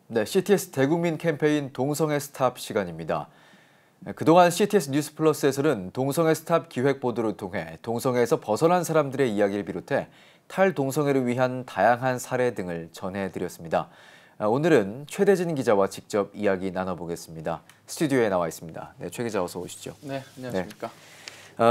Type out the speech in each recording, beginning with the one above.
네, CTS 대국민 캠페인 동성애 스탑 시간입니다. 그동안 CTS 뉴스 플러스에서는 동성애 스탑 기획 보도를 통해 동성애에서 벗어난 사람들의 이야기를 비롯해 탈동성애를 위한 다양한 사례 등을 전해드렸습니다. 오늘은 최대진 기자와 직접 이야기 나눠보겠습니다. 스튜디오에 나와 있습니다. 네, 최 기자 어서 오시죠. 네, 안녕하십니까.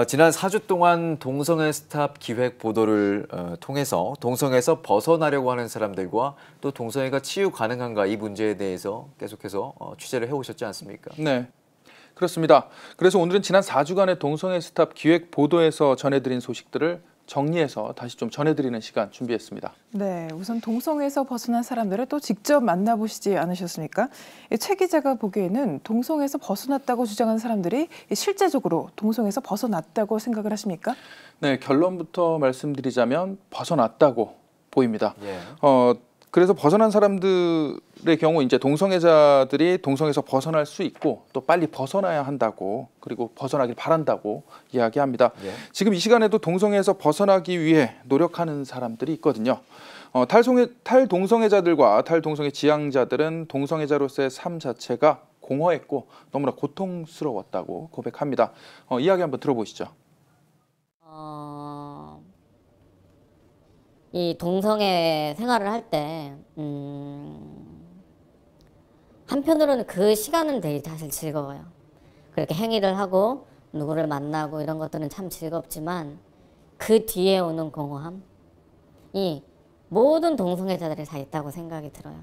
지난 4주 동안 동성애 스탑 기획 보도를 통해서 동성애에서 벗어나려고 하는 사람들과 또 동성애가 치유 가능한가 이 문제에 대해서 계속해서 취재를 해오셨지 않습니까? 네, 그렇습니다. 그래서 오늘은 지난 4주간의 동성애 스탑 기획 보도에서 전해드린 소식들을 정리해서 다시 좀 전해드리는 시간 준비했습니다. 네, 우선 동성애에서 벗어난 사람들을 또 직접 만나보시지 않으셨습니까? 최 기자가 보기에는 동성애에서 벗어났다고 주장하는 사람들이 실제적으로 동성애에서 벗어났다고 생각을 하십니까? 네, 결론부터 말씀드리자면 벗어났다고 보입니다. 예. 그래서 벗어난 사람들의 경우 이제 동성애자들이 동성애에서 벗어날 수 있고 또 빨리 벗어나야 한다고 그리고 벗어나길 바란다고 이야기합니다. 예. 지금 이 시간에도 동성애에서 벗어나기 위해 노력하는 사람들이 있거든요. 탈동성애자들과 탈동성애 지향자들은 동성애자로서의 삶 자체가 공허했고 너무나 고통스러웠다고 고백합니다. 이야기 한번 들어보시죠. 이 동성애 생활을 할 때 한편으로는 그 시간은 되게 사실 즐거워요. 그렇게 행위를 하고 누구를 만나고 이런 것들은 참 즐겁지만 그 뒤에 오는 공허함이 모든 동성애자들이 다 있다고 생각이 들어요.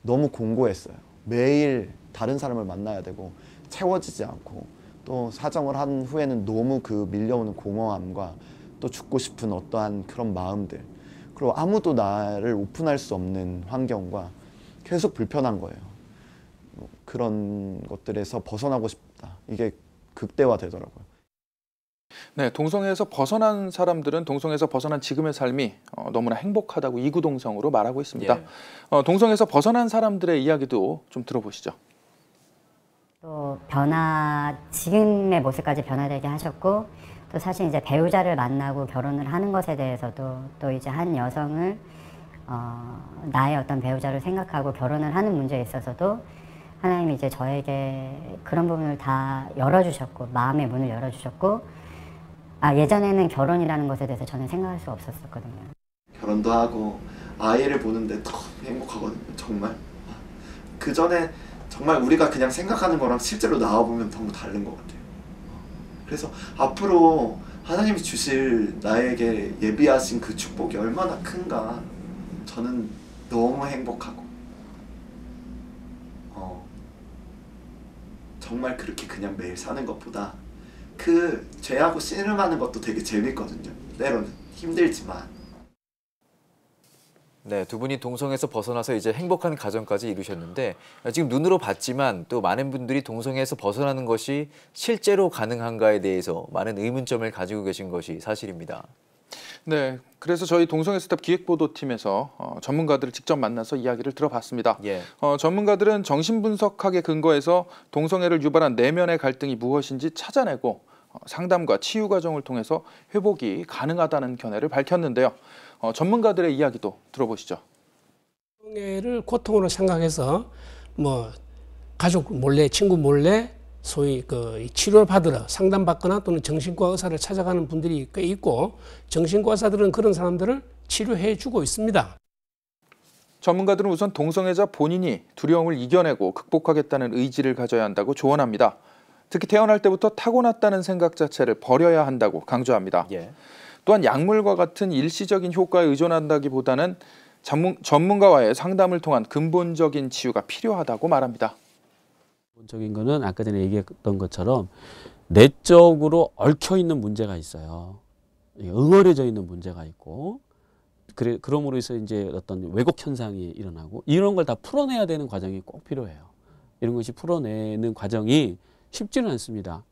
너무 공고했어요. 매일 다른 사람을 만나야 되고 채워지지 않고 또 사정을 한 후에는 너무 그 밀려오는 공허함과 또 죽고 싶은 어떠한 그런 마음들 그리고 아무도 나를 오픈할 수 없는 환경과 계속 불편한 거예요. 그런 것들에서 벗어나고 싶다. 이게 극대화되더라고요. 네, 동성애에서 벗어난 사람들은 동성애에서 벗어난 지금의 삶이 너무나 행복하다고 이구동성으로 말하고 있습니다. 예. 동성애에서 벗어난 사람들의 이야기도 좀 들어보시죠. 또 지금의 모습까지 변화되게 하셨고 또 사실 이제 배우자를 만나고 결혼을 하는 것에 대해서도 또 이제 한 여성을 나의 어떤 배우자를 생각하고 결혼을 하는 문제에 있어서도 하나님이 이제 저에게 그런 부분을 다 열어주셨고 마음의 문을 열어주셨고 예전에는 결혼이라는 것에 대해서 저는 생각할 수 없었거든요. 결혼도 하고 아이를 보는데 너무 행복하거든요. 정말. 그 전에 정말 우리가 그냥 생각하는 거랑 실제로 나와보면 너무 다른 것 같아요. 그래서 앞으로 하나님이 주실 나에게 예비하신 그 축복이 얼마나 큰가 저는 너무 행복하고 정말 그렇게 그냥 매일 사는 것보다 그 죄하고 씨름하는 것도 되게 재밌거든요. 때로는 힘들지만. 네, 두 분이 동성애에서 벗어나서 이제 행복한 가정까지 이루셨는데 지금 눈으로 봤지만 또 많은 분들이 동성애에서 벗어나는 것이 실제로 가능한가에 대해서 많은 의문점을 가지고 계신 것이 사실입니다. 네, 그래서 저희 동성애 스탑 기획보도팀에서 전문가들을 직접 만나서 이야기를 들어봤습니다. 예. 전문가들은 정신분석학에 근거해서 동성애를 유발한 내면의 갈등이 무엇인지 찾아내고 상담과 치유 과정을 통해서 회복이 가능하다는 견해를 밝혔는데요. 전문가들의 이야기도 들어보시죠. 동성애를 고통으로 생각해서 뭐 가족 몰래, 친구 몰래 소위 그 치료를 받으러 상담받거나 또는 정신과 의사를 찾아가는 분들이 꽤 있고 정신과 의사들은 그런 사람들을 치료해주고 있습니다. 전문가들은 우선 동성애자 본인이 두려움을 이겨내고 극복하겠다는 의지를 가져야 한다고 조언합니다. 특히 태어날 때부터 타고났다는 생각 자체를 버려야 한다고 강조합니다. 예. 또한 약물과 같은 일시적인 효과에 의존한다기보다는 전문가와의 상담을 통한 근본적인 치유가 필요하다고 말합니다. 기본적인 거는 아까 전에 얘기했던 것처럼 내적으로 얽혀 있는 문제가 있어요. 응어려져 있는 문제가 있고 그럼으로 해서 이제 어떤 왜곡 현상이 일어나고 이런 걸 다 풀어내야 되는 과정이 꼭 필요해요. 이런 것이 풀어내는 과정이 쉽지는 않습니다.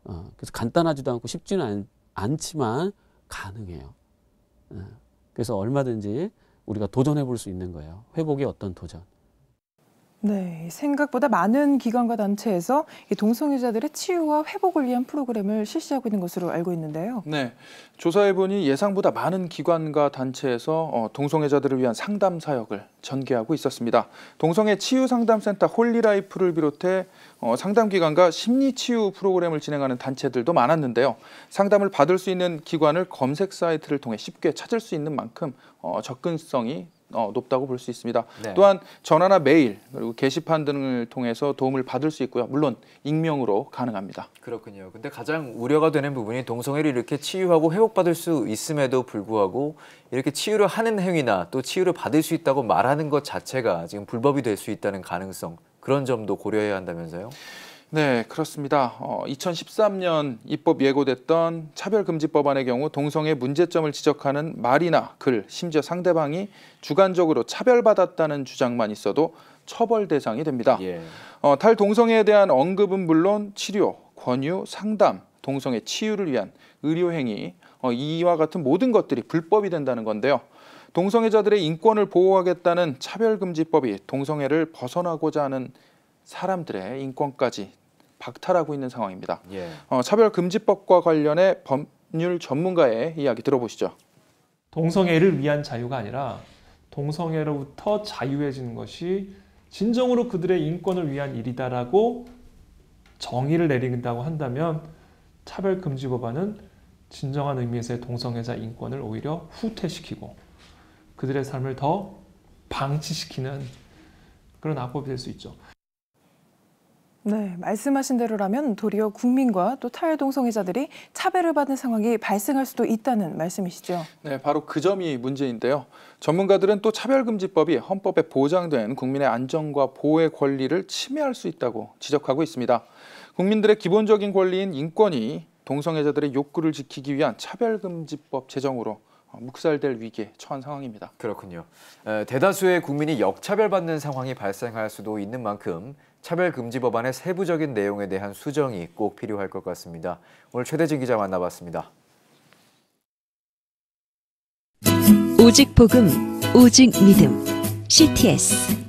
그래서 간단하지도 않고 쉽지는 않지만 가능해요. 그래서 얼마든지 우리가 도전해 볼 수 있는 거예요. 회복의 어떤 도전. 네, 생각보다 많은 기관과 단체에서 이 동성애자들의 치유와 회복을 위한 프로그램을 실시하고 있는 것으로 알고 있는데요. 네, 조사해보니 예상보다 많은 기관과 단체에서 동성애자들을 위한 상담 사역을 전개하고 있었습니다. 동성애 치유상담센터 홀리라이프를 비롯해 상담기관과 심리치유 프로그램을 진행하는 단체들도 많았는데요. 상담을 받을 수 있는 기관을 검색 사이트를 통해 쉽게 찾을 수 있는 만큼 접근성이 높다고 볼 수 있습니다. 네. 또한 전화나 메일 그리고 게시판 등을 통해서 도움을 받을 수 있고요. 물론 익명으로 가능합니다. 그렇군요. 근데 가장 우려가 되는 부분이 동성애를 이렇게 치유하고 회복받을 수 있음에도 불구하고 이렇게 치유를 하는 행위나 또 치유를 받을 수 있다고 말하는 것 자체가 지금 불법이 될 수 있다는 가능성, 그런 점도 고려해야 한다면서요? 네, 그렇습니다. 2013년 입법 예고됐던 차별금지법안의 경우 동성애 문제점을 지적하는 말이나 글, 심지어 상대방이 주관적으로 차별받았다는 주장만 있어도 처벌 대상이 됩니다. 예. 탈동성애에 대한 언급은 물론 치료, 권유, 상담, 동성애 치유를 위한 의료행위, 이와 같은 모든 것들이 불법이 된다는 건데요. 동성애자들의 인권을 보호하겠다는 차별금지법이 동성애를 벗어나고자 하는 사람들의 인권까지 박탈하고 있는 상황입니다. 예. 차별금지법과 관련해 법률 전문가의 이야기 들어보시죠. 동성애를 위한 자유가 아니라 동성애로부터 자유해지는 것이 진정으로 그들의 인권을 위한 일이다라고 정의를 내린다고 한다면 차별금지법안은 진정한 의미에서의 동성애자 인권을 오히려 후퇴시키고 그들의 삶을 더 방치시키는 그런 악법이 될 수 있죠. 네, 말씀하신 대로라면 도리어 국민과 또 탈동성애자들이 차별을 받는 상황이 발생할 수도 있다는 말씀이시죠? 네, 바로 그 점이 문제인데요. 전문가들은 또 차별금지법이 헌법에 보장된 국민의 안전과 보호의 권리를 침해할 수 있다고 지적하고 있습니다. 국민들의 기본적인 권리인 인권이 동성애자들의 욕구를 지키기 위한 차별금지법 제정으로 묵살될 위기에 처한 상황입니다. 그렇군요. 대다수의 국민이 역차별받는 상황이 발생할 수도 있는 만큼 차별금지법안의 세부적인 내용에 대한 수정이 꼭 필요할 것 같습니다. 오늘 최대진 기자 만나봤습니다. 오직 복음, 오직 믿음, CTS